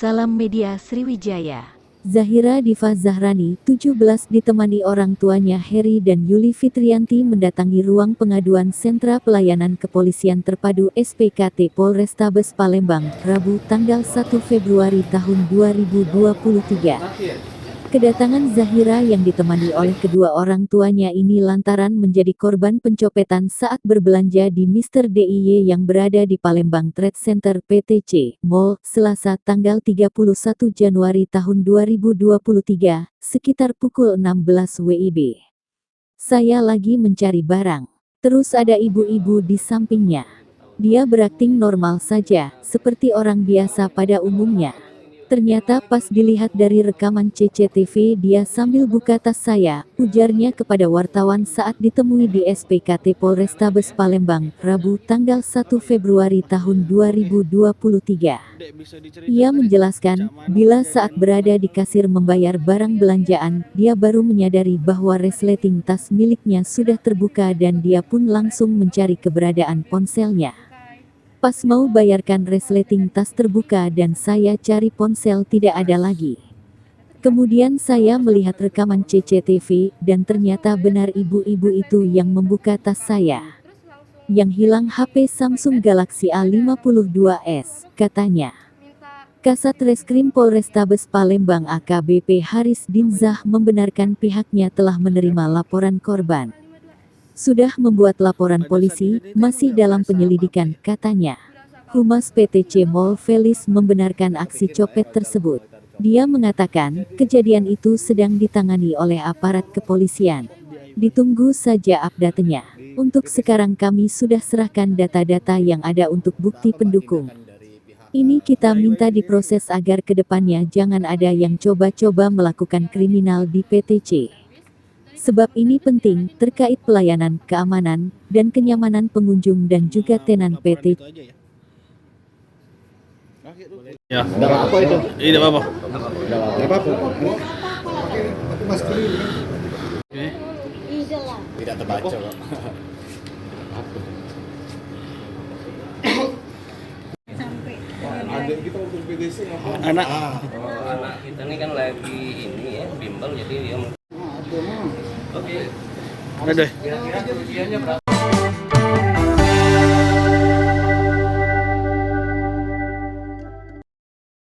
Salam Media Sriwijaya. Zahira Diva Zahrani, 17, ditemani orang tuanya Heri dan Yuli Fitrianti mendatangi ruang pengaduan Sentra Pelayanan Kepolisian Terpadu SPKT Polrestabes Palembang, Rabu, tanggal 1 Februari tahun 2023. Kedatangan Zahira yang ditemani oleh kedua orang tuanya ini lantaran menjadi korban pencopetan saat berbelanja di Mr. DIY yang berada di Palembang Trade Center PTC Mall, Selasa tanggal 31 Januari tahun 2023, sekitar pukul 16 WIB. Saya lagi mencari barang. Terus ada ibu-ibu di sampingnya. Dia berakting normal saja, seperti orang biasa pada umumnya. Ternyata pas dilihat dari rekaman CCTV dia sambil buka tas saya, ujarnya kepada wartawan saat ditemui di SPKT Polrestabes Palembang, Rabu tanggal 1 Februari tahun 2023. Ia menjelaskan, bila saat berada di kasir membayar barang belanjaan, dia baru menyadari bahwa resleting tas miliknya sudah terbuka dan dia pun langsung mencari keberadaan ponselnya. Pas mau bayarkan resleting tas terbuka dan saya cari ponsel tidak ada lagi. Kemudian saya melihat rekaman CCTV dan ternyata benar ibu-ibu itu yang membuka tas saya. Yang hilang HP Samsung Galaxy A52s, katanya. Kasat Reskrim Polrestabes Palembang AKBP Haris Dinzah membenarkan pihaknya telah menerima laporan korban. Sudah membuat laporan polisi, masih dalam penyelidikan, katanya. Humas PTC Mall Felis membenarkan aksi copet tersebut. Dia mengatakan, kejadian itu sedang ditangani oleh aparat kepolisian. Ditunggu saja update-nya. Untuk sekarang kami sudah serahkan data-data yang ada untuk bukti pendukung. Ini kita minta diproses agar kedepannya jangan ada yang coba-coba melakukan kriminal di PTC. Sebab ini penting, terkait pelayanan, keamanan, dan kenyamanan pengunjung dan juga tenan PT. Ya, tidak apa itu. Tidak apa-apa. Tidak apa-apa. Pakai masker ini. Tidak terbaca, Pak. Adik kita waktu PDC ngapain? Anak. Anak kita ini kan lagi ini ya, bimbel jadi dia. Oke. Ada. Kira-kira usianya berapa?